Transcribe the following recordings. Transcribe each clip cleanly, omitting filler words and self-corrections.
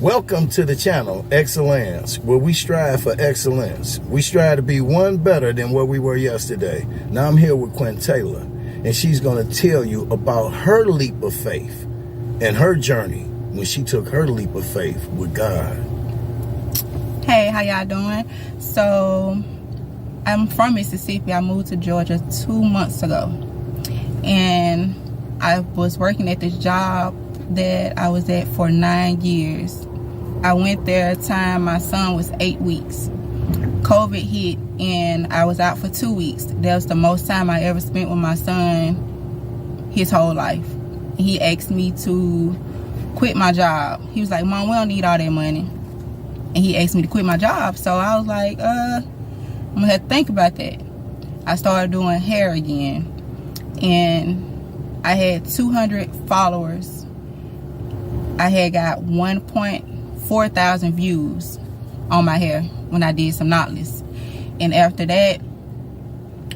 Welcome to the channel, Excellence, where we strive for excellence. We strive to be one better than where we were yesterday. Now I'm here with Quinn Taylor, and she's going to tell you about her leap of faith and her journey when she took her leap of faith with God. Hey, how y'all doing? So, I'm from Mississippi. I moved to Georgia 2 months ago. And I was working at this job that I was at for 9 years. I went there at a time my son was 8 weeks. COVID hit and I was out for 2 weeks. That was the most time I ever spent with my son his whole life. He asked me to quit my job. He was like, "Mom, we don't need all that money." And he asked me to quit my job. So I was like, I'm gonna have to think about that. I started doing hair again. And I had 200 followers. I had got 1.4 thousand views on my hair when I did some knotless. And after that,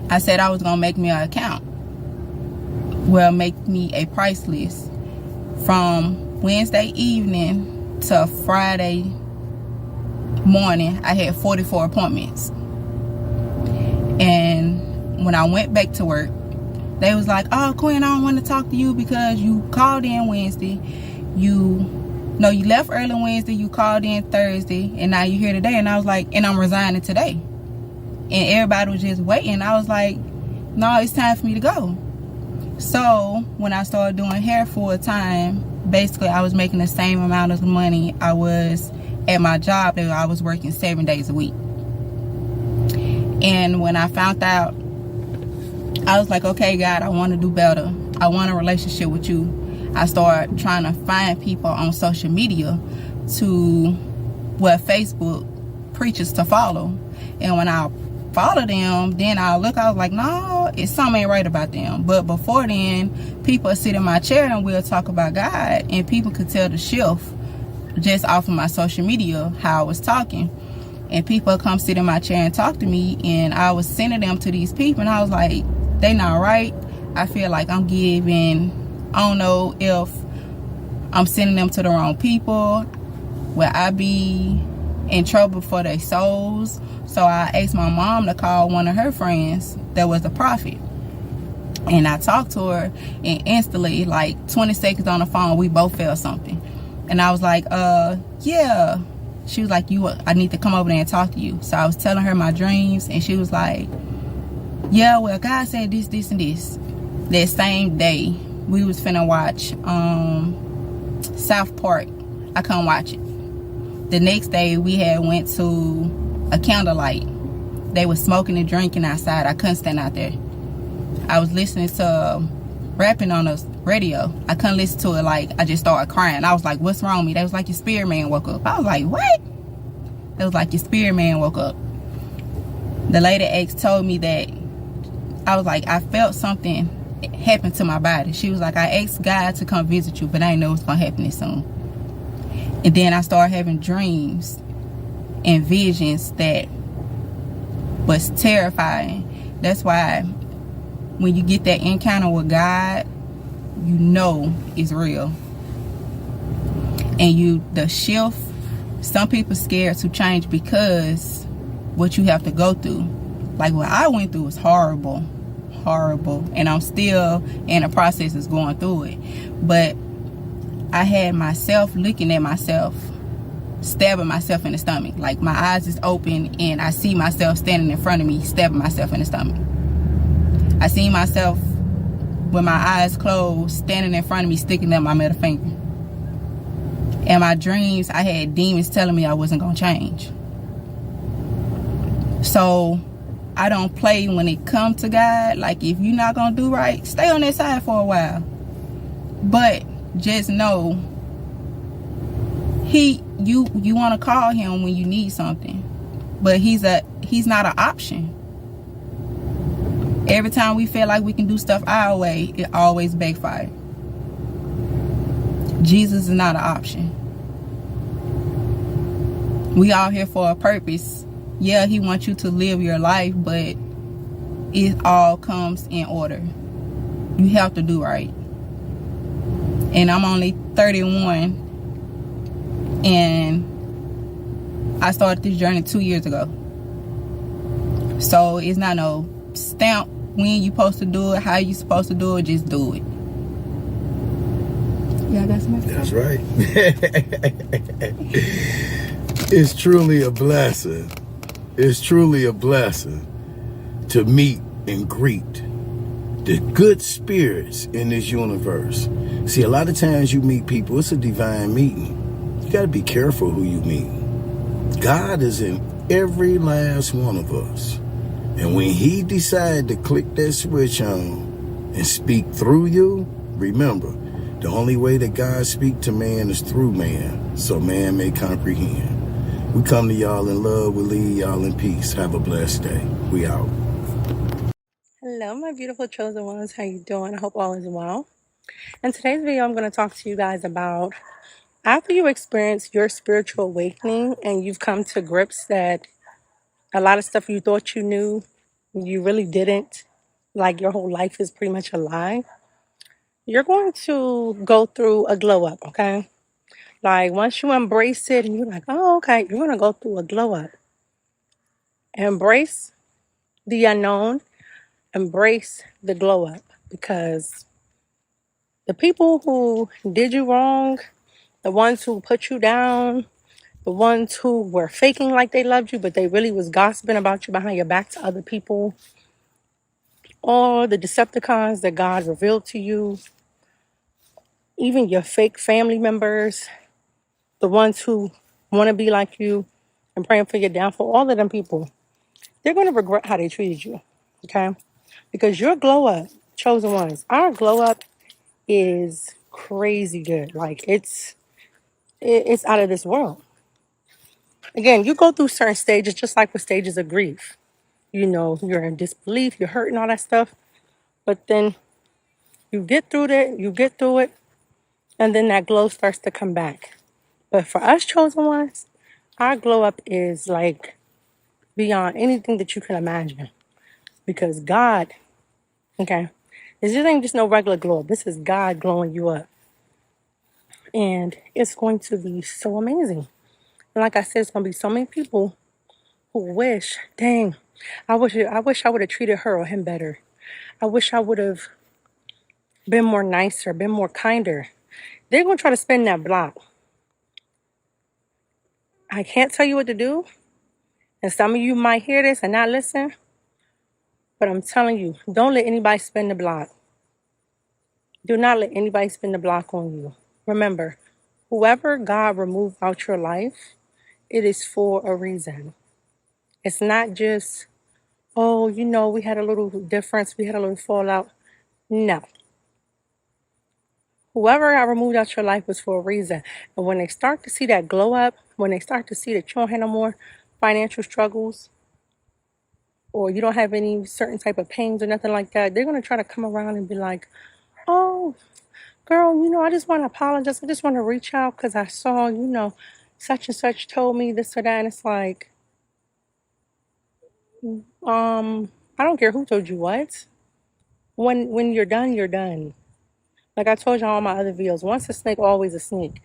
I said I was gonna make me an account. Well, make me a price list. From Wednesday evening to Friday morning, I had 44 appointments. And when I went back to work, they was like, "Oh, Quinn, I don't want to talk to you because you called in Wednesday. You left early Wednesday, you called in Thursday, and now you're here today." And I was like, "And I'm resigning today." And everybody was just waiting. I was like, "No, it's time for me to go." So when I started doing hair full time, basically I was making the same amount of money I was at my job that I was working 7 days a week. And when I found out, I was like, "Okay, God, I want to do better. I want a relationship with you." I started trying to find people on social media Facebook preachers to follow. And when I follow them, then I was like, no, it's something ain't right about them. But before then, people sit in my chair and we'll talk about God, and people could tell the shift just off of my social media how I was talking. And people come sit in my chair and talk to me, and I was sending them to these people, and I was like, they not right. I feel like I'm giving, I don't know if I'm sending them to the wrong people. Will I be in trouble for their souls? So I asked my mom to call one of her friends that was a prophet. And I talked to her, and instantly, like 20 seconds on the phone, we both felt something. And I was like, yeah. She was like, I need to come over there and talk to you. So I was telling her my dreams, and she was like, yeah, well, God said this, this, and this. That same day, we was finna watch South Park. I couldn't watch it. The next day, we had went to a candlelight. They were smoking and drinking outside. I couldn't stand out there. I was listening to rapping on the radio. I couldn't listen to it. Like, I just started crying. I was like, "What's wrong with me?" They was like, "Your spirit man woke up." I was like, "What?" They was like, "Your spirit man woke up." The lady told me that, I was like, I felt something happen to my body. She was like, "I asked God to come visit you, but I didn't know it was going to happen this soon." And then I started having dreams and visions that was terrifying. That's why when you get that encounter with God, you know it's real. And the shift, some people scared to change because what you have to go through. Like what I went through was horrible. And I'm still in the process of going through it. But I had myself looking at myself, stabbing myself in the stomach. Like my eyes is open and I see myself standing in front of me, stabbing myself in the stomach. I see myself with my eyes closed, standing in front of me, sticking up my middle finger. In my dreams, I had demons telling me I wasn't going to change. So I don't play when it comes to God. Like, if you're not going to do right, stay on that side for a while. But just know, you want to call him when you need something. But he's not an option. Every time we feel like we can do stuff our way, it always backfires. Jesus is not an option. We all here for a purpose. Yeah, he wants you to live your life, but it all comes in order. You have to do right. And I'm only 31, And I started this journey 2 years ago. So it's not no stamp when you supposed to do it, how you supposed to do it, just do it. Yeah, that's my That's right. It's truly a blessing. It's truly a blessing to meet and greet the good spirits in this universe. See, a lot of times you meet people, it's a divine meeting. You got to be careful who you meet. God is in every last one of us. And when he decided to click that switch on and speak through you, remember, the only way that God speaks to man is through man, so man may comprehend. We come to y'all in love. We leave y'all in peace. Have a blessed day. We out. Hello, my beautiful chosen ones. How you doing? I hope all is well. In today's video, I'm going to talk to you guys about after you experience your spiritual awakening and you've come to grips that a lot of stuff you thought you knew, you really didn't, like your whole life is pretty much a lie. You're going to go through a glow up, okay? Like once you embrace it and you're like, oh, okay, you're going to go through a glow up. Embrace the unknown, embrace the glow up, because the people who did you wrong, the ones who put you down, the ones who were faking like they loved you, but they really was gossiping about you behind your back to other people, all the Decepticons that God revealed to you, even your fake family members, the ones who want to be like you and praying for your downfall, all of them people, they're going to regret how they treated you, okay? Because your glow up, chosen ones, our glow up is crazy good. Like it's out of this world. Again, you go through certain stages, just like with stages of grief. You know, you're in disbelief, you're hurting, all that stuff. But then you get through it, and then that glow starts to come back. But for us chosen ones, our glow up is like beyond anything that you can imagine. Because God, okay, this ain't just no regular glow up. This is God glowing you up. And it's going to be so amazing. And like I said, it's going to be so many people who wish, dang, I wish I would have treated her or him better. I wish I would have been more nicer, been more kinder. They're going to try to spin that block. I can't tell you what to do. And some of you might hear this and not listen. But I'm telling you, don't let anybody spin the block. Do not let anybody spin the block on you. Remember, whoever God removed out your life, it is for a reason. It's not just, oh, you know, we had a little difference, we had a little fallout. No. Whoever got removed out your life was for a reason. And when they start to see that glow up, when they start to see that you don't have no more financial struggles, or you don't have any certain type of pains or nothing like that, they're going to try to come around and be like, oh, girl, you know, I just want to apologize. I just want to reach out because I saw, you know, such and such told me this or that. And it's like, I don't care who told you what. When you're done, you're done. Like I told you on all my other videos, once a snake, always a snake.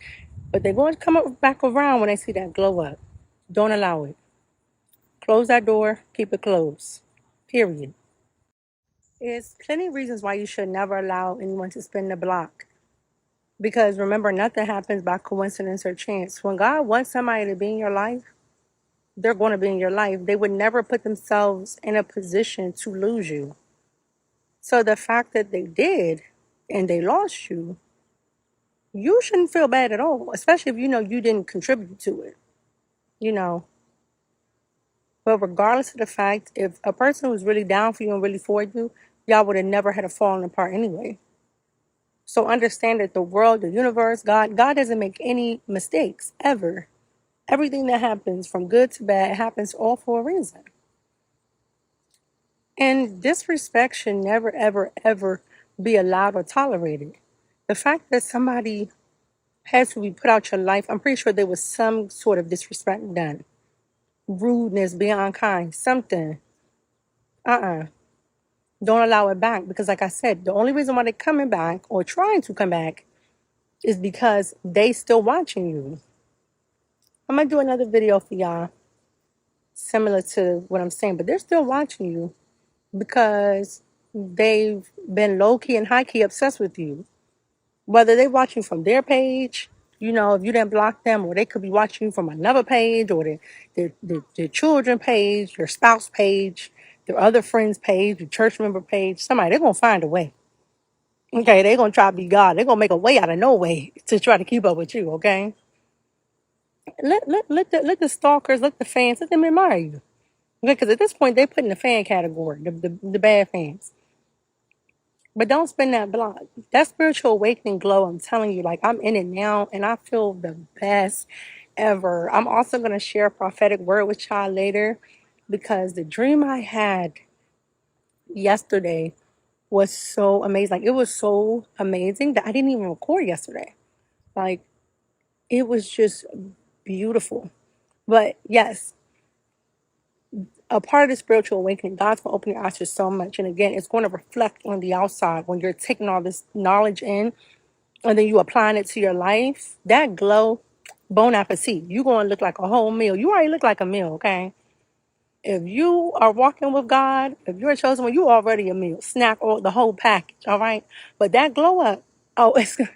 But they're going to come up back around when they see that glow up. Don't allow it. Close that door. Keep it closed. Period. There's plenty of reasons why you should never allow anyone to spin the block. Because remember, nothing happens by coincidence or chance. When God wants somebody to be in your life, they're going to be in your life. They would never put themselves in a position to lose you. So the fact that they did and they lost you, you shouldn't feel bad at all, especially if you know you didn't contribute to it, you know. But regardless of the fact, if a person was really down for you and really for you, y'all would have never had a falling apart anyway. So understand that the world, the universe, God doesn't make any mistakes, ever. Everything that happens from good to bad happens all for a reason. And disrespect should never, ever, ever be allowed or tolerated. The fact that somebody has to be put out your life, I'm pretty sure there was some sort of disrespect done. Rudeness, beyond kind, something. Don't allow it back. Because like I said, the only reason why they're coming back or trying to come back is because they still watching you. I'm going to do another video for y'all similar to what I'm saying, but they're still watching you because they've been low-key and high-key obsessed with you. Whether they watch you from their page, you know, if you didn't block them, or they could be watching you from another page, or their children page, their spouse page, their other friends page, their church member page, somebody, they're going to find a way. Okay, they're going to try to be God. They're going to make a way out of no way to try to keep up with you, okay? Let the stalkers, let the fans, let them admire you. Okay, because at this point, they put in the fan category, the bad fans. But don't spend that block. That spiritual awakening glow, I'm telling you, like I'm in it now and I feel the best ever. I'm also going to share a prophetic word with y'all later because the dream I had yesterday was so amazing. Like it was so amazing that I didn't even record yesterday. Like it was just beautiful. But yes, a part of the spiritual awakening, God's going to open your eyes to so much. And again, it's going to reflect on the outside when you're taking all this knowledge in and then you applying it to your life. That glow, bon appetit. You're going to look like a whole meal. You already look like a meal, okay? If you are walking with God, if you're a chosen one, you already a meal. Snack all the whole package, all right? But that glow up, oh, it's going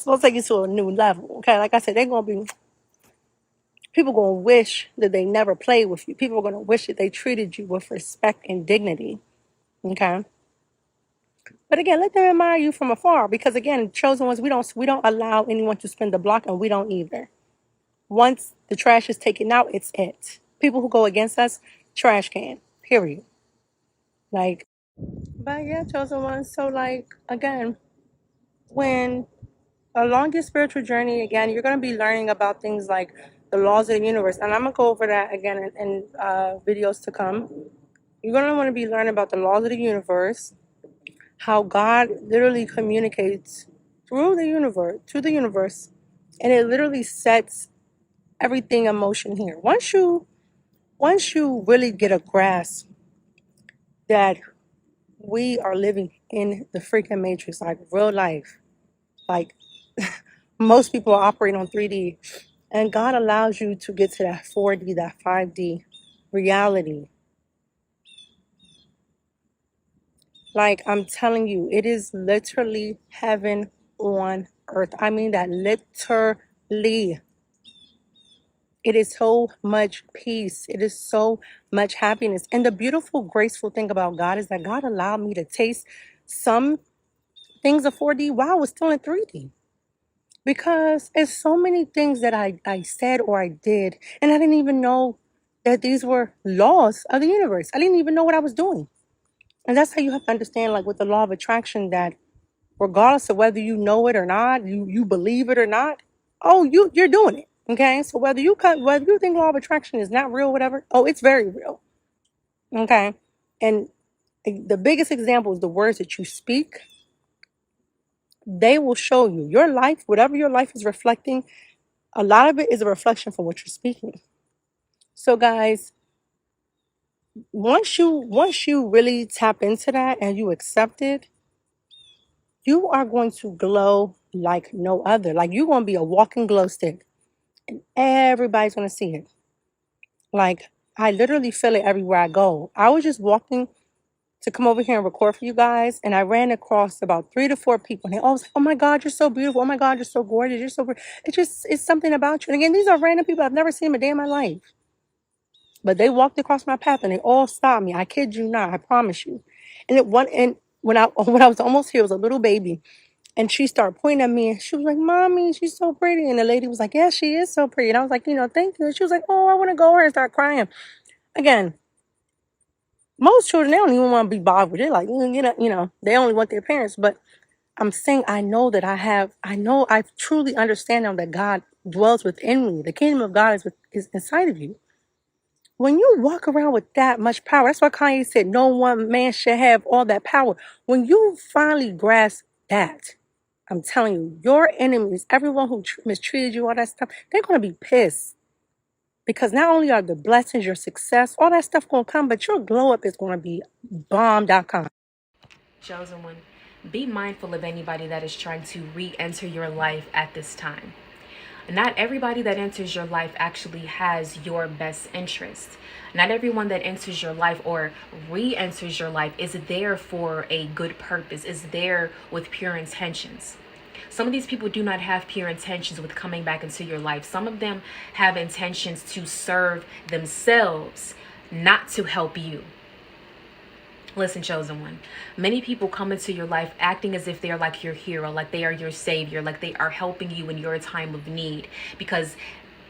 to take you to a new level, okay? Like I said, they're going to be, people going to wish that they never played with you. People are going to wish that they treated you with respect and dignity, okay? But again, let them admire you from afar because again, chosen ones, we don't allow anyone to spin the block and we don't either. Once the trash is taken out, it's it. People who go against us, trash can, period. Like, but yeah, chosen ones. So like, again, when along your spiritual journey, again, you're going to be learning about things like the laws of the universe. And I'm going to go over that again in videos to come. You're going to want to be learning about the laws of the universe, how God literally communicates through the universe, to the universe, and it literally sets everything in motion here. Once you really get a grasp that we are living in the freaking matrix, like real life, like most people operate on 3D, and God allows you to get to that 4D, that 5D reality. Like I'm telling you, it is literally heaven on earth. I mean that literally. It is so much peace. It is so much happiness. And the beautiful, graceful thing about God is that God allowed me to taste some things of 4D while I was still in 3D. Because it's so many things that I said or I did, and I didn't even know that these were laws of the universe. I didn't even know what I was doing. And that's how you have to understand, like with the law of attraction, that regardless of whether you know it or not, you believe it or not, oh, you're doing it. Okay, so whether you think law of attraction is not real, whatever, oh, it's very real. Okay, and the biggest example is the words that you speak. They will show you your life, whatever your life is reflecting. A lot of it is a reflection from what you're speaking. So, guys, once you really tap into that and you accept it, you are going to glow like no other. Like you're going to be a walking glow stick. Everybody's going to see it. Like, I literally feel it everywhere I go. I was just walking to come over here and record for you guys, and I ran across about 3 to 4 people, and they all was like, oh my God, you're so beautiful. Oh my God, you're so gorgeous. You're so it's something about you. And again, these are random people. I've never seen them a day in my life. But they walked across my path, and they all stopped me. I kid you not. I promise you. And when I was almost here, it was a little baby. And she started pointing at me and she was like, Mommy, she's so pretty. And the lady was like, yeah, she is so pretty. And I was like, thank you. And she was like, oh, I want to go over and start crying. Again, most children, they don't even want to be bothered. They're like, they only want their parents. But I'm saying, I I truly understand now that God dwells within me. The kingdom of God is inside of you. When you walk around with that much power, that's why Kanye said, no one man should have all that power. When you finally grasp that, I'm telling you, your enemies, everyone who mistreated you, all that stuff, they're going to be pissed. Because not only are the blessings, your success, all that stuff going to come, but your glow up is going to be bomb.com. Chosen one, be mindful of anybody that is trying to re-enter your life at this time. Not everybody that enters your life actually has your best interest. Not everyone that enters your life or re-enters your life is there for a good purpose, is there with pure intentions. Some of these people do not have pure intentions with coming back into your life. Some of them have intentions to serve themselves, not to help you. Listen, chosen one, many people come into your life acting as if they are like your hero, like they are your savior, like they are helping you in your time of need, because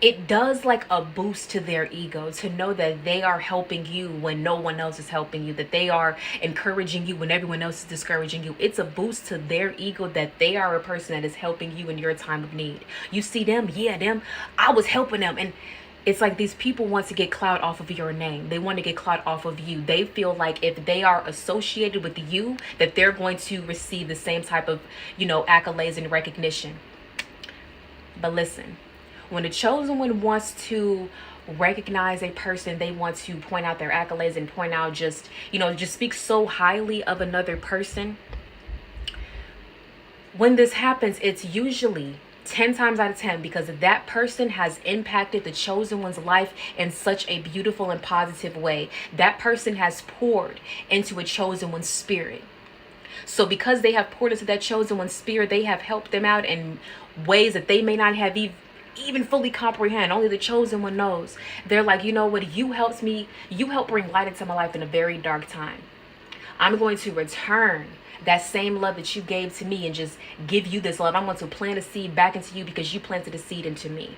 it does like a boost to their ego to know that they are helping you when no one else is helping you, that they are encouraging you when everyone else is discouraging you. It's a boost to their ego that they are a person that is helping you in your time of need. You see them, yeah, them, I was helping them. And it's like these people want to get clout off of your name. They want to get clout off of you. They feel like if they are associated with you, that they're going to receive the same type of, accolades and recognition. But listen, when the chosen one wants to recognize a person, they want to point out their accolades and point out just speak so highly of another person. When this happens, it's usually 10 times out of 10 because that person has impacted the chosen one's life in such a beautiful and positive way. That person has poured into a chosen one's spirit. So because they have poured into that chosen one's spirit, they have helped them out in ways that they may not have even fully comprehend. Only the chosen one knows. They're like, you know what? You helped bring light into my life in a very dark time. I'm going to return that same love that you gave to me and just give you this love. I'm going to plant a seed back into you because you planted a seed into me.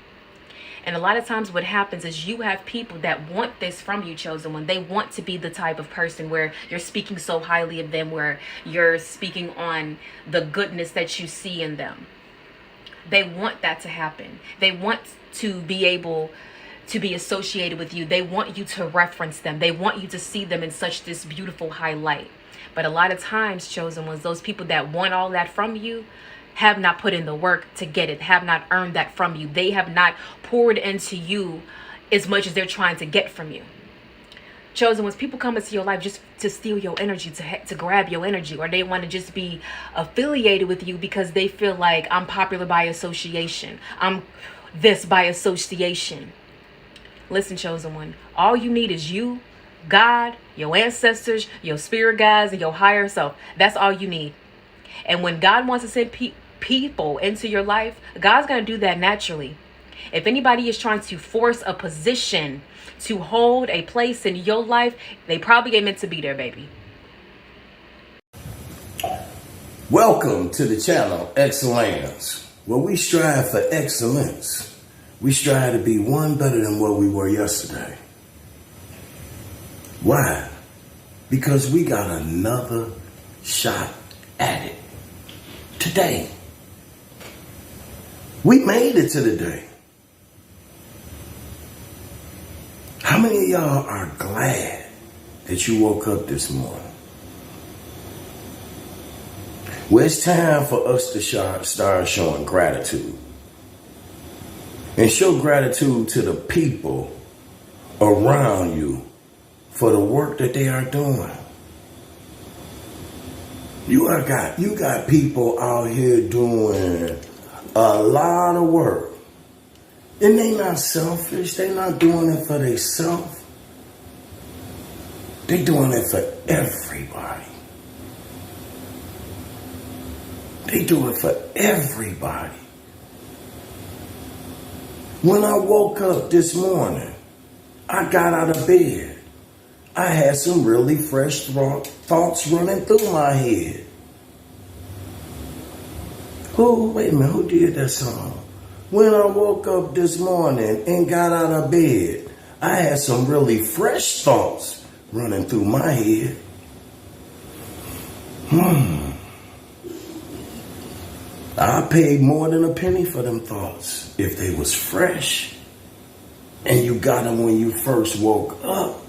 And a lot of times what happens is you have people that want this from you, chosen one. They want to be the type of person where you're speaking so highly of them, where you're speaking on the goodness that you see in them. They want that to happen. They want to be able to be associated with you. They want you to reference them. They want you to see them in such this beautiful highlight. But a lot of times, chosen ones, those people that want all that from you have not put in the work to get it, have not earned that from you. They have not poured into you as much as they're trying to get from you. Chosen ones, people come into your life just to steal your energy, to grab your energy, or they want to just be affiliated with you because they feel like I'm popular by association. I'm this by association. Listen, chosen one, all you need is you, God, your ancestors, your spirit guides, and your higher self. That's all you need. And when God wants to send people into your life, God's going to do that naturally. If anybody is trying to force a position to hold a place in your life, they probably ain't meant to be there, baby. Welcome to the channel Excellence, where we strive for excellence. We strive to be one better than what we were yesterday. Why? Because we got another shot at it today. We made it to the day. How many of y'all are glad that you woke up this morning? Well, it's time for us to start showing gratitude. And show gratitude to the people around you for the work that they are doing. You got people out here doing a lot of work. And they not selfish. They not doing it for themselves. They doing it for everybody. They do it for everybody. When I woke up this morning, I got out of bed. I had some really fresh thoughts running through my head. Wait a minute, who did that song? When I woke up this morning and got out of bed, I had some really fresh thoughts running through my head. I paid more than a penny for them thoughts if they was fresh and you got them when you first woke up.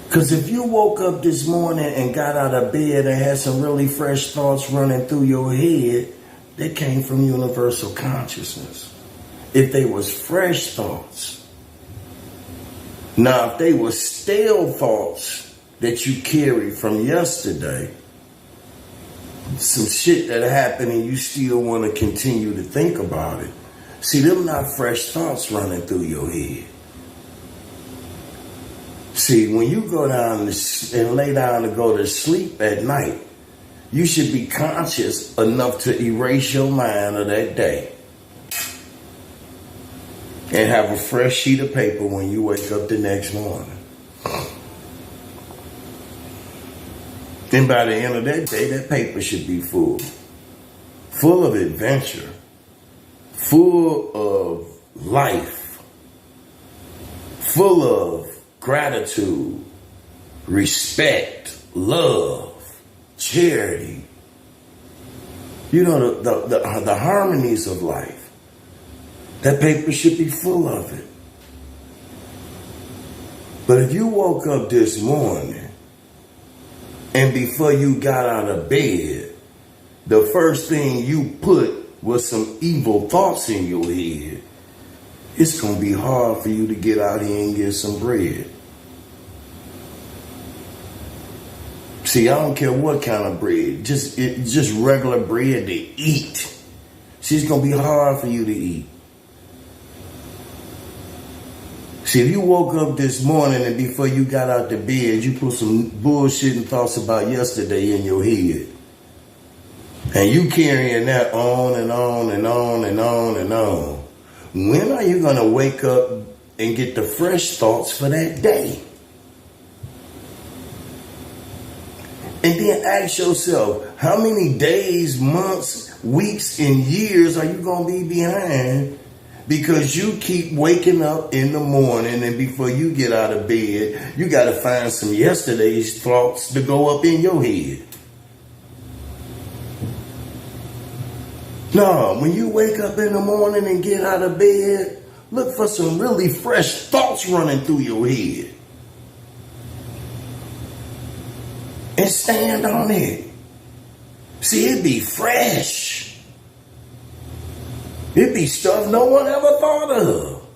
Because if you woke up this morning and got out of bed and had some really fresh thoughts running through your head, they came from universal consciousness. If they was fresh thoughts. Now, if they were stale thoughts that you carried from yesterday, some shit that happened and you still want to continue to think about it, See, them not fresh thoughts running through your head. See, when you go down and lay down to go to sleep at night, you should be conscious enough to erase your mind of that day. And have a fresh sheet of paper when you wake up the next morning. And by the end of that day, that paper should be full. Full of adventure. Full of life. Full of gratitude, respect, love, charity. You know, the harmonies of life. That paper should be full of it. But if you woke up this morning and before you got out of bed, the first thing you put was some evil thoughts in your head, it's going to be hard for you to get out here and get some bread. See, I don't care what kind of bread, just regular bread to eat. See, it's going to be hard for you to eat. See, if you woke up this morning and before you got out the bed, you put some bullshitting thoughts about yesterday in your head. And you carrying that on and on and on and on and on. When are you going to wake up and get the fresh thoughts for that day? And then ask yourself, how many days, months, weeks, and years are you going to be behind because you keep waking up in the morning and before you get out of bed, you got to find some yesterday's thoughts to go up in your head? No, when you wake up in the morning and get out of bed, look for some really fresh thoughts running through your head. And stand on it. See, it be fresh. It be stuff no one ever thought of.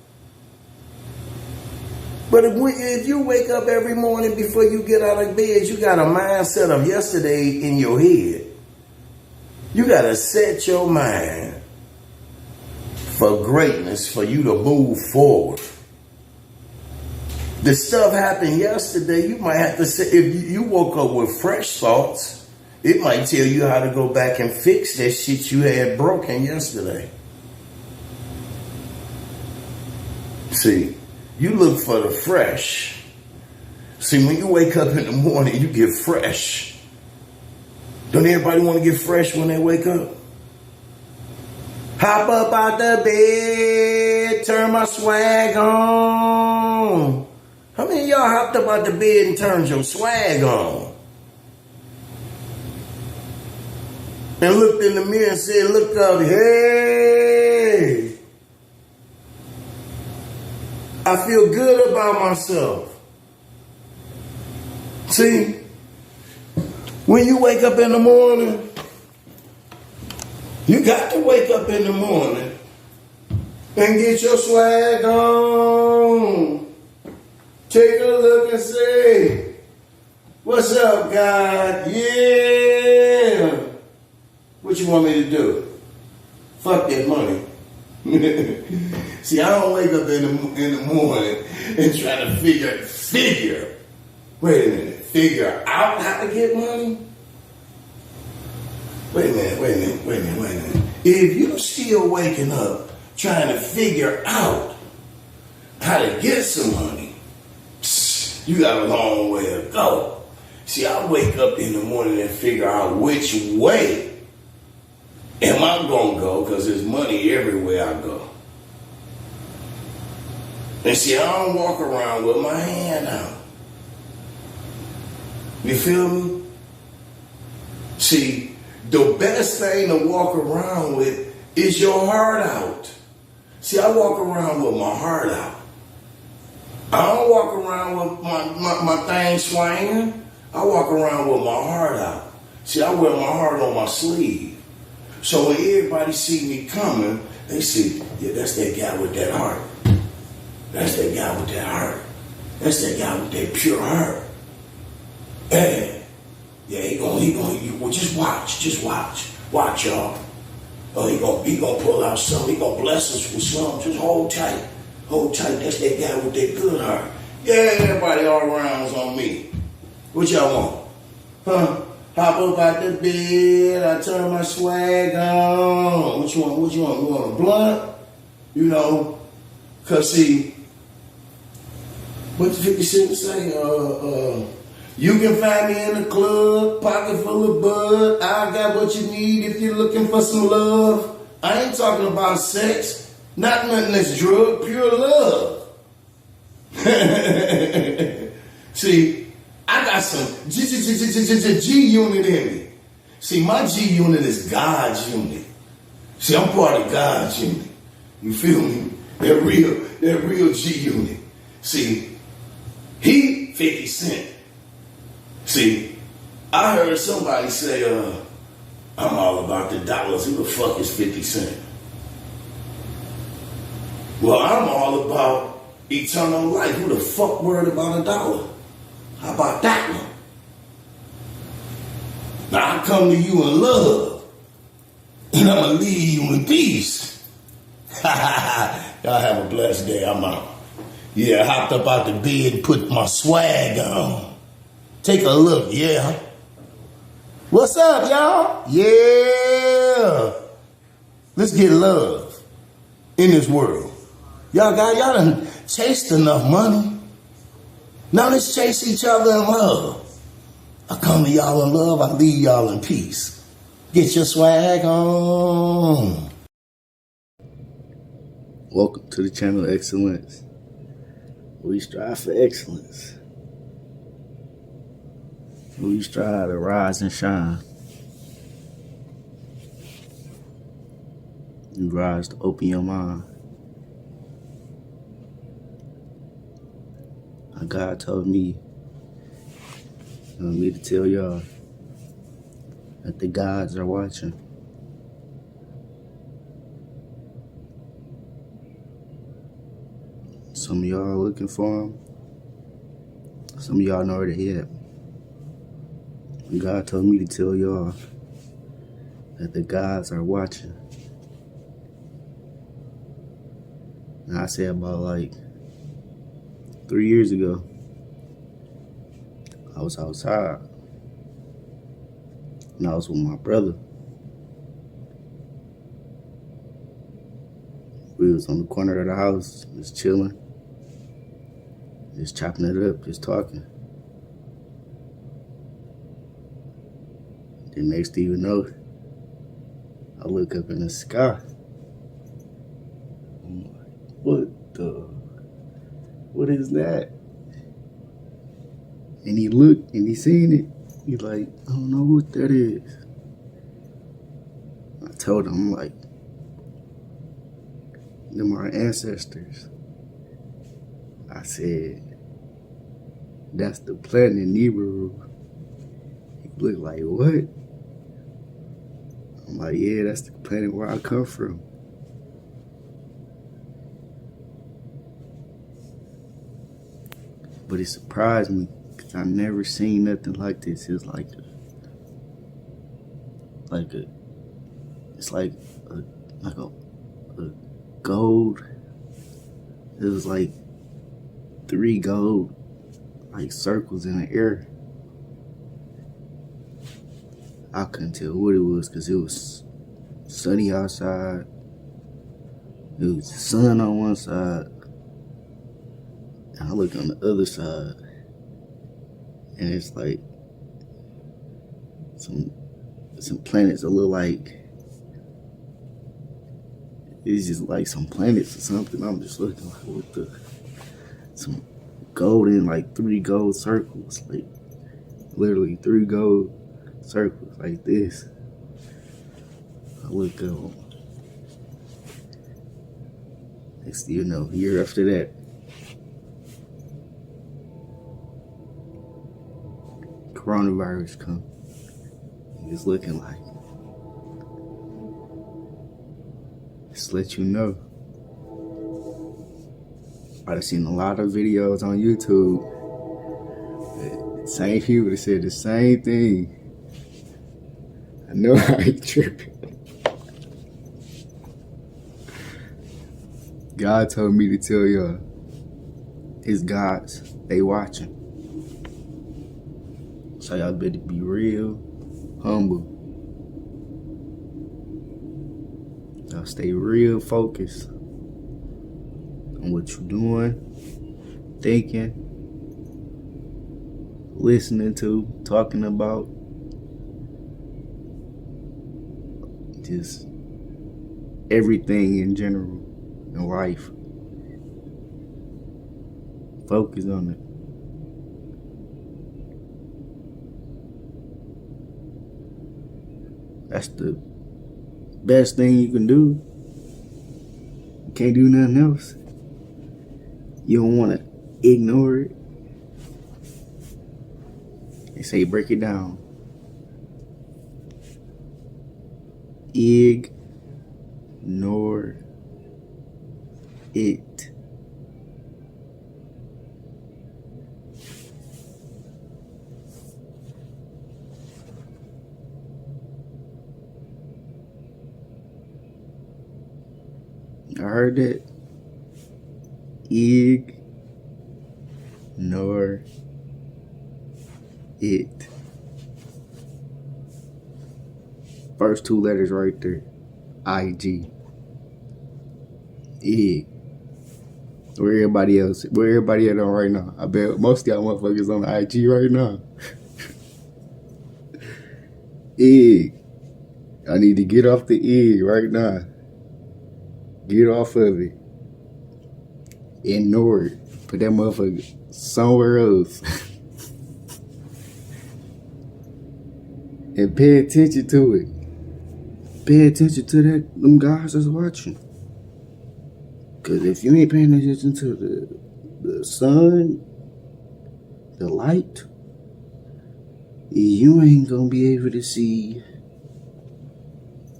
But if you wake up every morning before you get out of bed, you got a mindset of yesterday in your head. You got to set your mind for greatness for you to move forward. The stuff happened yesterday, you might have to say, if you woke up with fresh thoughts, it might tell you how to go back and fix that shit you had broken yesterday. See, you look for the fresh. See, when you wake up in the morning, you get fresh. Don't everybody want to get fresh when they wake up? Hop up out the bed, turn my swag on. How many of y'all hopped up out the bed and turned your swag on? And looked in the mirror and said, look up, hey, I feel good about myself. See, when you wake up in the morning, you got to wake up in the morning and get your swag on. Take a look and say, what's up, God? Yeah. What you want me to do? Fuck that money. See, I don't wake up in the morning and try to figure. Wait a minute. Figure out how to get money? Wait a minute. If you're still waking up trying to figure out how to get some money, you got a long way to go. See, I wake up in the morning and figure out which way am I going to go, because there's money everywhere I go. And see, I don't walk around with my hand out. You feel me? See, the best thing to walk around with is your heart out. See, I walk around with my heart out. I don't walk around with my thing swinging. I walk around with my heart out. See, I wear my heart on my sleeve. So when everybody see me coming, they see, yeah, that's that guy with that heart. That's that guy with that heart. That's that guy with that pure heart. Hey, yeah, he gonna, well, just watch, y'all. Oh, he gonna pull out something. He gonna bless us with something. Just hold tight. Hold tight. That's that guy with that good heart. Yeah, everybody all around's on me. What y'all want? Huh? Hop up out the bed. I turn my swag on. What you want? What you want? You want a blunt? You know, cause see, what the 50 Cent say? You can find me in the club, pocket full of bud. I got what you need if you're looking for some love. I ain't talking about sex, not nothing that's drug, pure love. See, I got some G unit in me. See, my G unit is God's unit. See, I'm part of God's unit. You feel me? That real G unit. See, he 50 Cent. See, I heard somebody say, I'm all about the dollars. Who the fuck is 50 Cent? Well, I'm all about eternal life. Who the fuck worried about a dollar? How about that one? Now I come to you in love, and I'm gonna leave you in peace. Y'all have a blessed day. I'm out. Yeah, I hopped up out the bed and put my swag on. Take a look, yeah. What's up, y'all? Yeah. Let's get love in this world. Y'all done chased enough money. Now let's chase each other in love. I come to y'all in love, I leave y'all in peace. Get your swag on. Welcome to the channel Excellence. We strive for excellence. We strive to rise and shine. You rise to open your mind. God told me to tell y'all that the gods are watching. Some of y'all are looking for them. Some of y'all know where they're at. God told me to tell y'all that the gods are watching. And I said about like 3 years ago, I was outside and I was with my brother. We was on the corner of the house, just chilling, just chopping it up, just talking. The next thing you know, I look up in the sky. I'm like, what is that? And he looked and he seen it. He like, I don't know what that is. I told him, I'm like, them are our ancestors. I said, that's the planet Nibiru. He looked like, what? I'm like, yeah, that's the planet where I come from. But it surprised me because I never seen nothing like this. It's like a gold. It was like 3 gold like circles in the air. I couldn't tell what it was because it was sunny outside. It was the sun on one side. And I look on the other side. And it's like some planets that look like, it's just like some planets or something. I'm just looking like, what the, some golden, like 3 gold circles, like literally 3 gold circles like this. I look up. Next thing you know, a year after that, coronavirus come. It's looking like, just let you know. I've seen a lot of videos on YouTube. Same people that said the same thing. I know I ain't tripping. God told me to tell y'all, it's God's. They watching. So y'all better be real humble. Y'all stay real focused on what you're doing, thinking, listening to, talking about. Just everything in general in life. Focus on it. That's the best thing you can do. You can't do nothing else. You don't want to ignore it. They say break it down. Ignore it. I heard that. Ignore it. First two letters right there. IG. Ig. Where everybody else? Where everybody at on right now? I bet most of y'all motherfuckers on IG right now. Ig. I need to get off the ig right now. Get off of it. Ignore it. Put that motherfucker somewhere else. And pay attention to it. Pay attention to them guys that's watching. Cause if you ain't paying attention to the sun, the light, you ain't gonna be able to see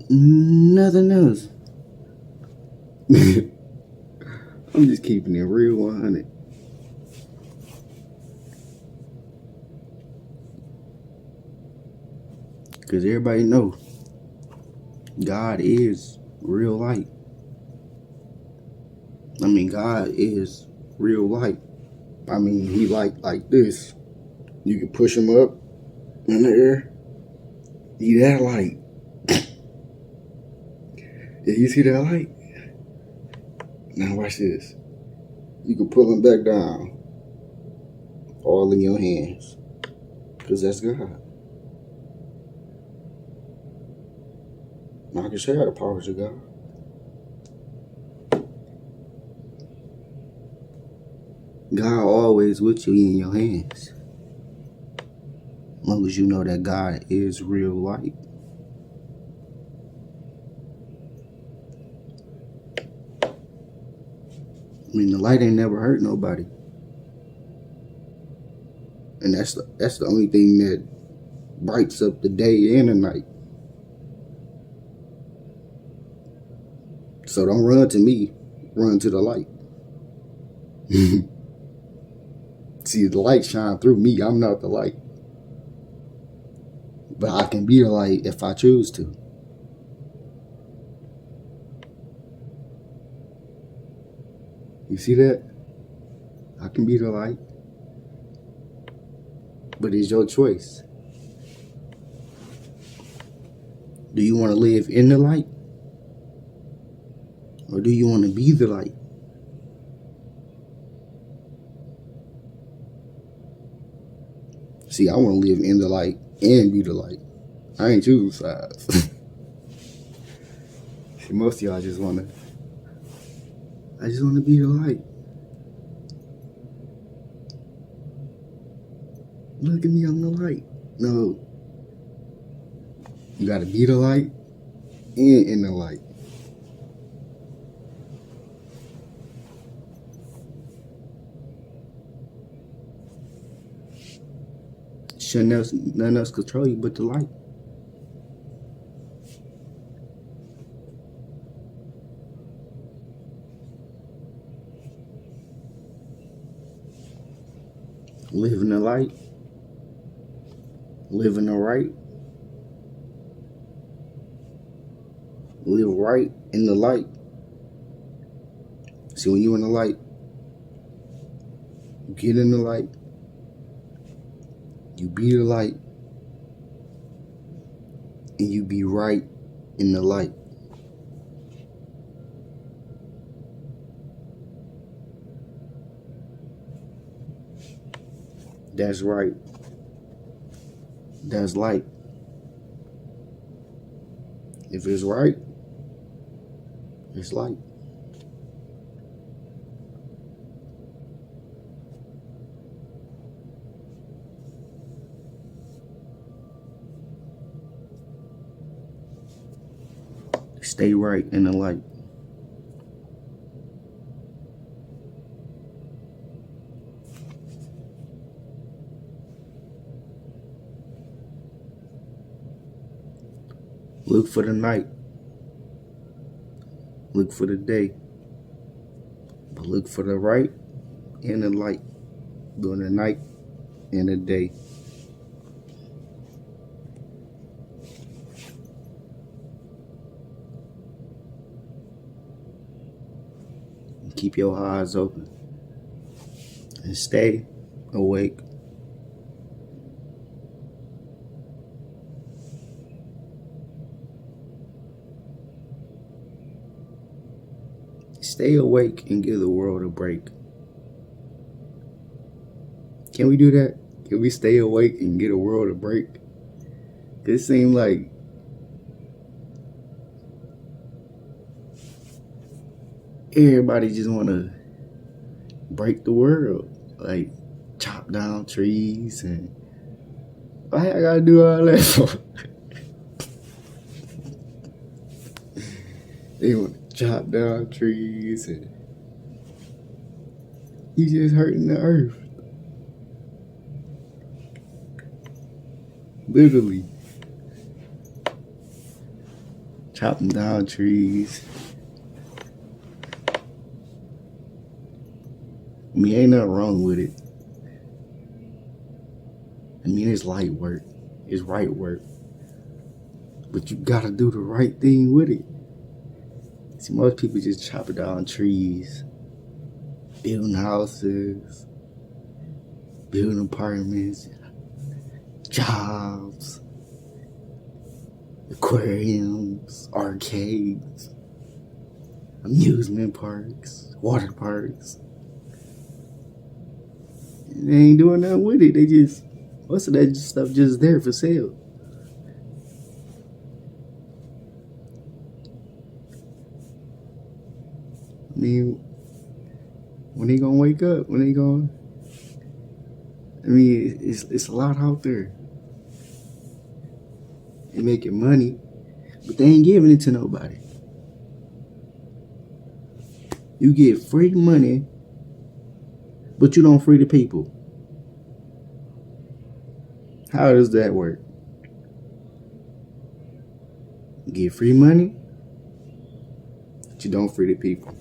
nothing else. I'm just keeping it real 100. Cause everybody know God is real light. I mean, God is real light. I mean, he like this. You can push him up in the air. He that light. Yeah, you see that light? Now watch this. You can pull him back down. All in your hands. Because that's God. Now I can show you the powers of God. God always with you in your hands. As long as you know that God is real light. I mean, the light ain't never hurt nobody. And that's the only thing that brights up the day and the night. So don't run to me. Run to the light. See, the light shine through me. I'm not the light. But I can be the light if I choose to. You see that? I can be the light. But it's your choice. Do you want to live in the light? Or do you want to be the light? See, I want to live in the light and be the light. I ain't choosing sides. See, most of y'all just want to. I just want to be the light. Look at me, I'm the light. No. You got to be the light and in the light. Nothing else control you but the light. Live in the light. Live in the right. Live right in the light. See, when you in the light, you get in the light, you be the light, and you be right in the light. That's right. That's light. If it's right, it's light. Stay right in the light. Look for the night. Look for the day. But look for the right and the light during the night and the day. And keep your eyes open. And stay awake. Stay awake and give the world a break. Can we do that? Can we stay awake and get the world a break? It seems like everybody just want to break the world. Like chop down trees and why I gotta do all that for? They want to chop down trees and you just hurting the earth. Literally. Chopping down trees. I mean, ain't nothing wrong with it. I mean, it's light work. It's right work. But you gotta do the right thing with it. See, most people just chop down trees, building houses, building apartments, jobs, aquariums, arcades, amusement parks, water parks. And they ain't doing nothing with it. They just, most of that stuff just there for sale. I mean, when they gonna wake up? When they gonna? I mean, it's a lot out there. They making money, but they ain't giving it to nobody. You get free money, but you don't free the people. How does that work? You get free money, but you don't free the people.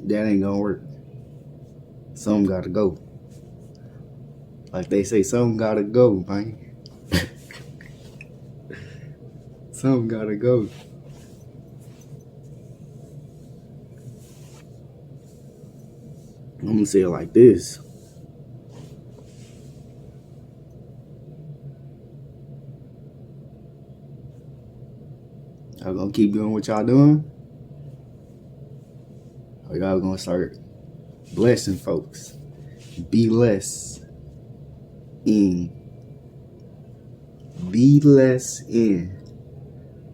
That ain't gonna work. Some gotta go. Like they say, some gotta go, man. Some gotta go. I'm gonna say it like this. Y'all gonna keep doing what y'all doing? Or y'all gonna start blessing folks? Be less in. Be less in.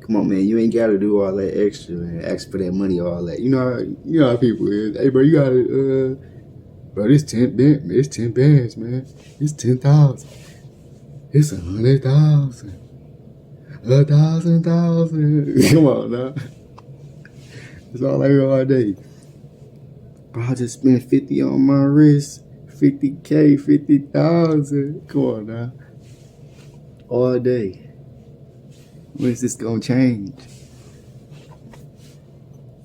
Come on, man. You ain't gotta do all that extra and ask for that money, all that. You know how people is. Hey, bro, you gotta, bro, it's 10 bands, man. It's 10,000. It's 100,000. 1,000. Come on, now. That's all I hear all day. Bro, I just spent 50 on my wrist. 50K, 50,000. Come on, now. All day. When is this gonna change?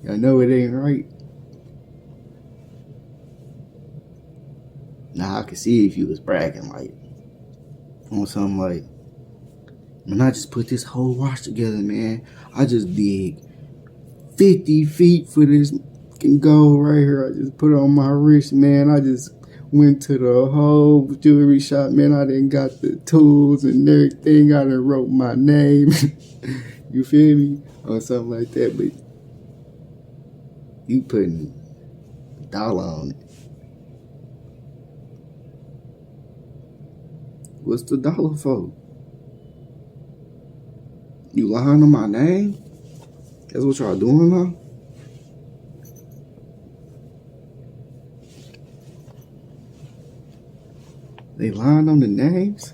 Y'all know it ain't right. Now I could see if you was bragging like on something like Man, I just put this whole watch together, man. I just dig 50 feet for this fucking gold right here. I just put it on my wrist, man. I just went to the whole jewelry shop, man. I done got the tools and everything. I done wrote my name. You feel me? Or something like that. But you putting a dollar on it. What's the dollar for? You lying on my name? That's what y'all doing now? They lying on the names?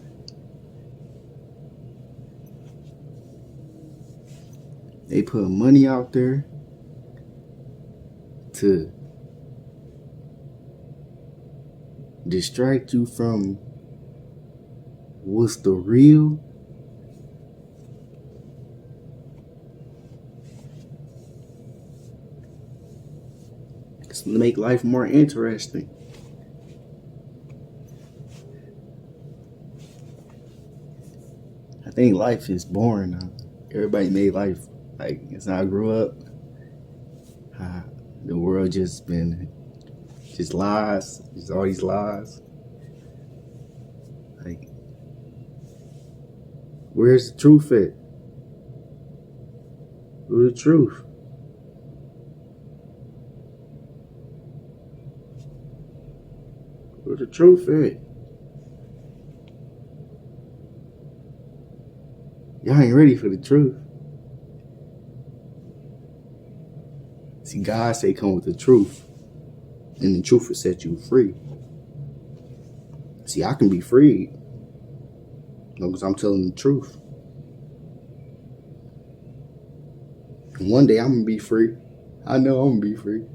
They put money out there to distract you from what's the real. It's to make life more interesting. I think life is boring now. Everybody made life like it's how I grew up. The world just been just lies. Just all these lies. Like, where's the truth at? Where's the truth? Where's the truth at? Y'all ain't ready for the truth. See, God say come with the truth, and the truth will set you free. See, I can be freed as long as I'm telling the truth. And one day I'm gonna be free. I know I'm gonna be free.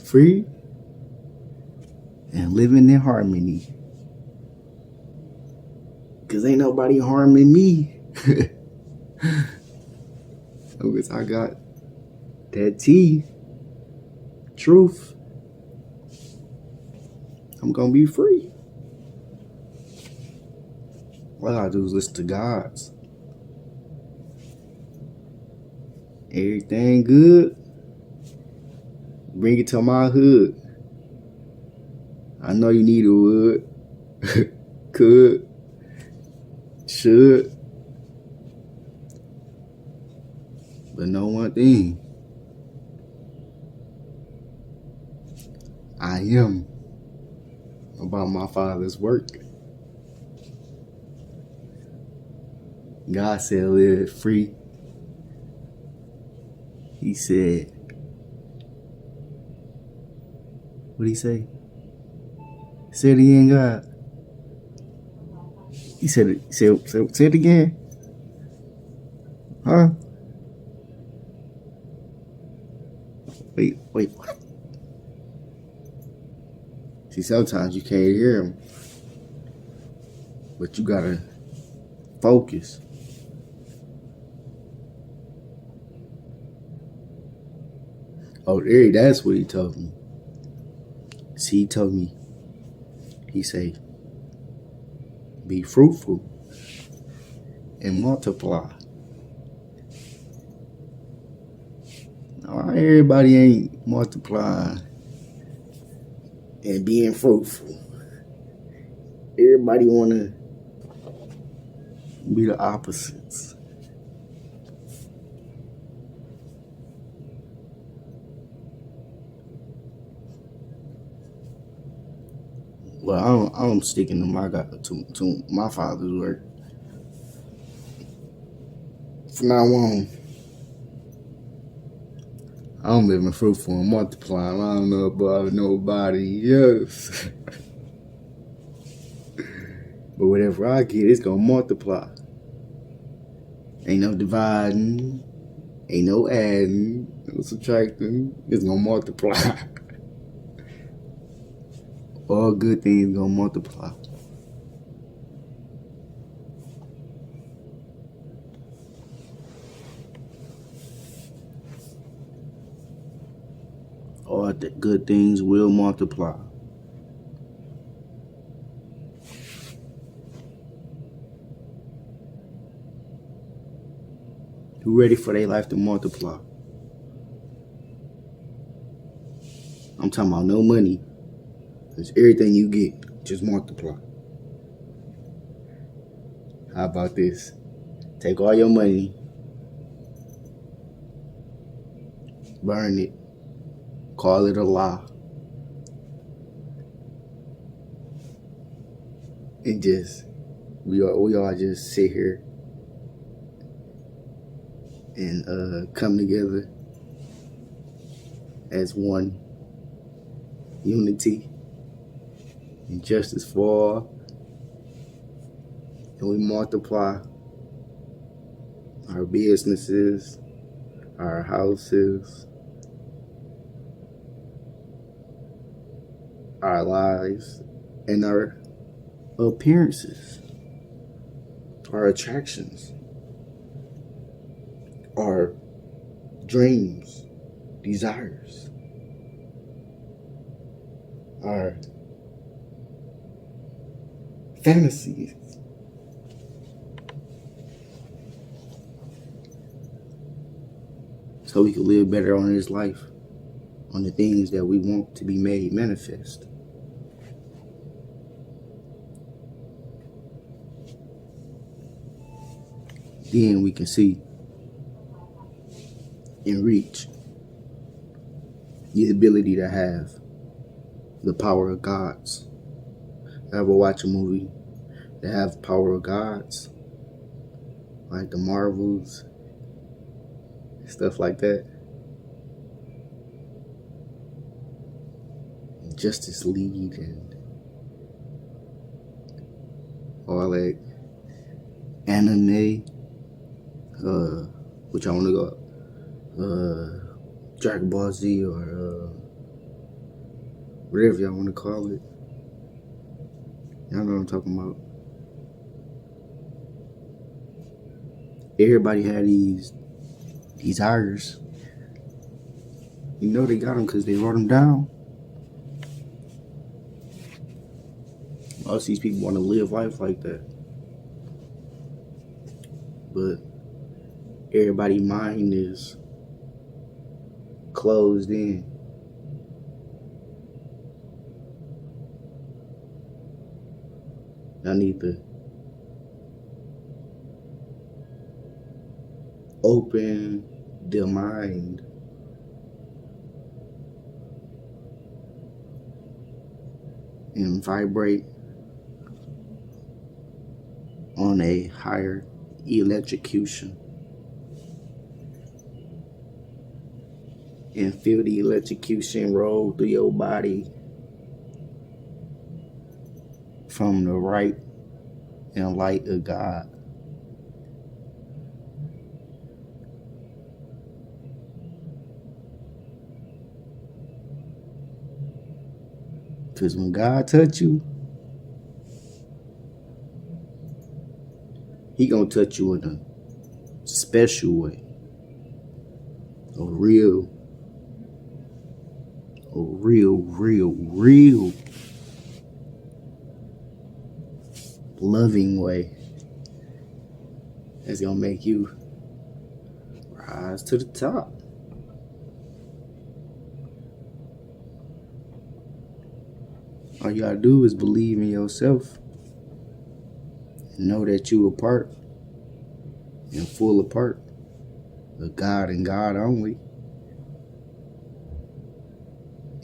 Free and living in harmony. Cause ain't nobody harming me. Because I got that tea, truth. I'm gonna be free. All I gotta do is listen to God's. Everything good, bring it to my hood. I know you need a wood. Could, should. But know one thing. I am about my Father's work. God said live free. He said, what'd he say? Say it again, God. He said it. Say it again. Huh? Wait, what? See, sometimes you can't hear him, but you gotta focus. Oh, there, that's what he told me. See, he told me, he said, be fruitful and multiply. Now, everybody ain't multiplying and being fruitful. Everybody want to be the opposites. Well, I'm sticking to my Father's work. From now on, I'm living fruitful and multiplying. I don't know about nobody else. But whatever I get, it's gonna multiply. Ain't no dividing, ain't no adding, no subtracting. It's gonna multiply. All good things gonna multiply. All the good things will multiply. who ready for their life to multiply. I'm talking about no money. Because everything you get, just multiply. How about this? Take all your money, burn it, call it a lie, and just we all just sit here and come together as one unity and justice for all, and we multiply our businesses, our houses, our lives, and our appearances, our attractions, our dreams, desires, our fantasies. So we can live better on this life, on the things that we want to be made manifest. Then we can see and reach the ability to have the power of gods. Ever watch a movie that have power of gods, like the Marvels, stuff like that? Justice League and all that anime, which I want to go, Dragon Ball Z or whatever y'all want to call it. Y'all know what I'm talking about. Everybody had these desires. You know they got them because they wrote them down. Most of these people want to live life like that. But everybody's mind is closed in. I need to open the mind and vibrate on a higher electrocution and feel the electrocution roll through your body from the right and light of God. Because when God touch you, He gonna touch you in a special way. A real loving way. That's gonna make you rise to the top. All you gotta do is believe in yourself and know that you a part and full a part of God and God only.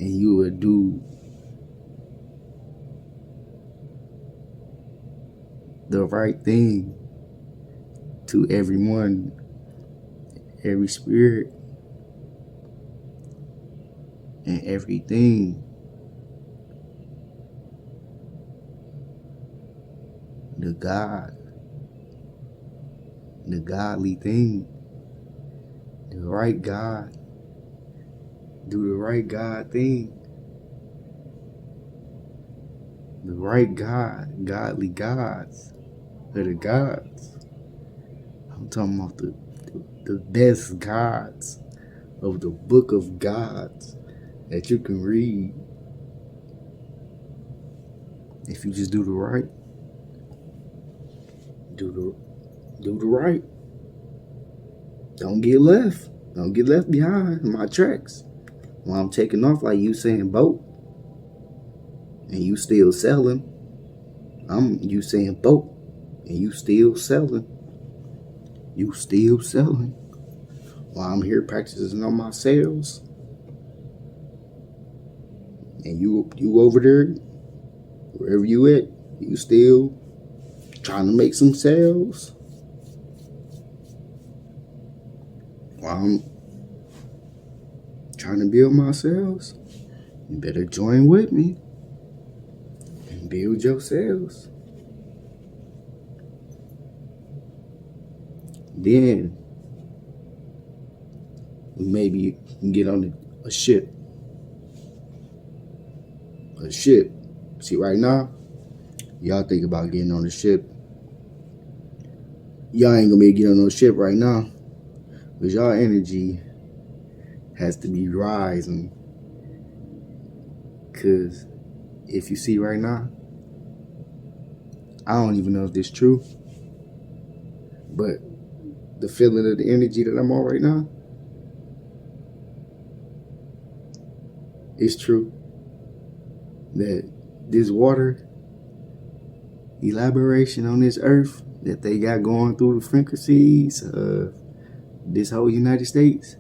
And you will do the right thing to everyone, every spirit, and everything. The God, the godly thing, the right God, do the right God thing. The right God, godly gods, are the gods. I'm talking about the best gods of the book of gods that you can read. If you just do the right, do the right. Don't get left. Don't get left behind in my tracks. While I'm taking off like Usain Bolt, and you still selling. I'm Usain Bolt, and you still selling. You still selling. While I'm here practicing on my sales, and you over there, wherever you at, you still trying to make some sales. While I'm trying to build my sales, you better join with me and build your sales. Then we maybe can get on a ship. A ship. See, right now, y'all think about getting on the ship. Y'all ain't gonna be able to get on no ship right now, because y'all energy has to be rising. Because if you see right now, I don't even know if this is true, but the feeling of the energy that I'm on right now, it's true. That this water elaboration on this earth that they got going through the frequencies of this whole United States,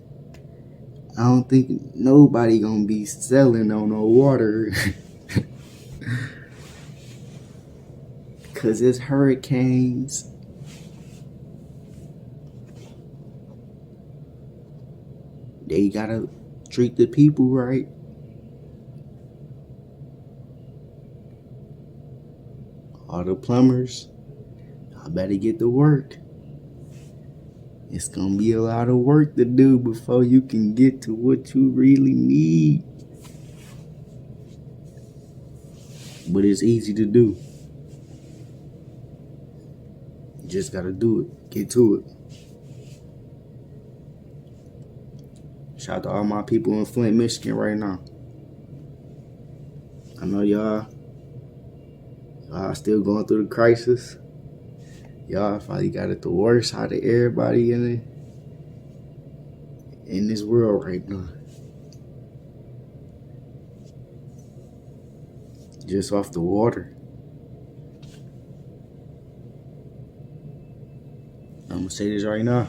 I don't think nobody gonna be selling on no water. Cause it's hurricanes. They gotta treat the people right. All the plumbers, I better get to work. It's gonna be a lot of work to do before you can get to what you really need. But it's easy to do. You just gotta do it. Get to it. Shout out to all my people in Flint, Michigan right now. I know y'all still going through the crisis. Y'all probably got it the worst out of everybody in this world right now. Just off the water. I'm gonna say this right now.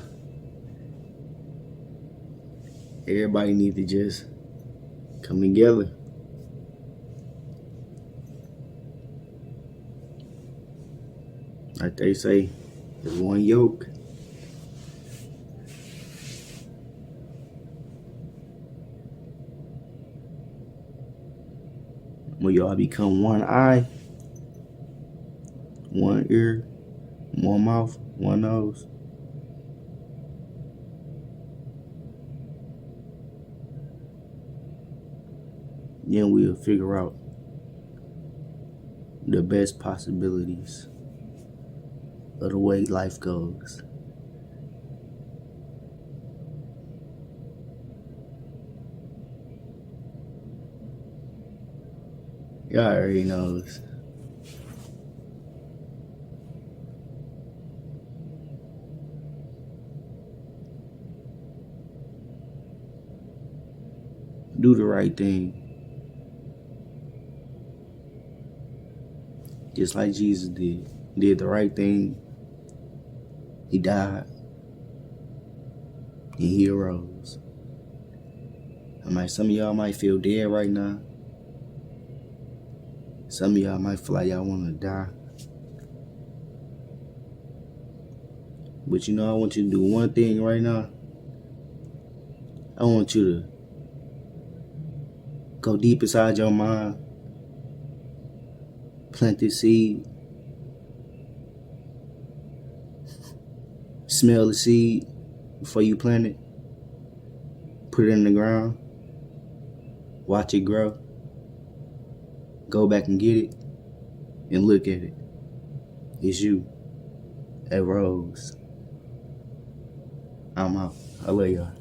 Everybody need to just come together. Like they say, there's one yoke. When y'all become one eye, one ear, one mouth, one nose. Then we'll figure out the best possibilities of the way life goes. Y'all already knows. Do the right thing. Just like Jesus did. He did the right thing. He died. And he arose. Some of y'all might feel dead right now. Some of y'all might feel like y'all want to die. But you know, I want you to do one thing right now. I want you to go deep inside your mind. Plant this seed. Smell the seed before you plant it. Put it in the ground. Watch it grow. Go back and get it. And look at it. It's you. At Rose. I'm out. I love y'all.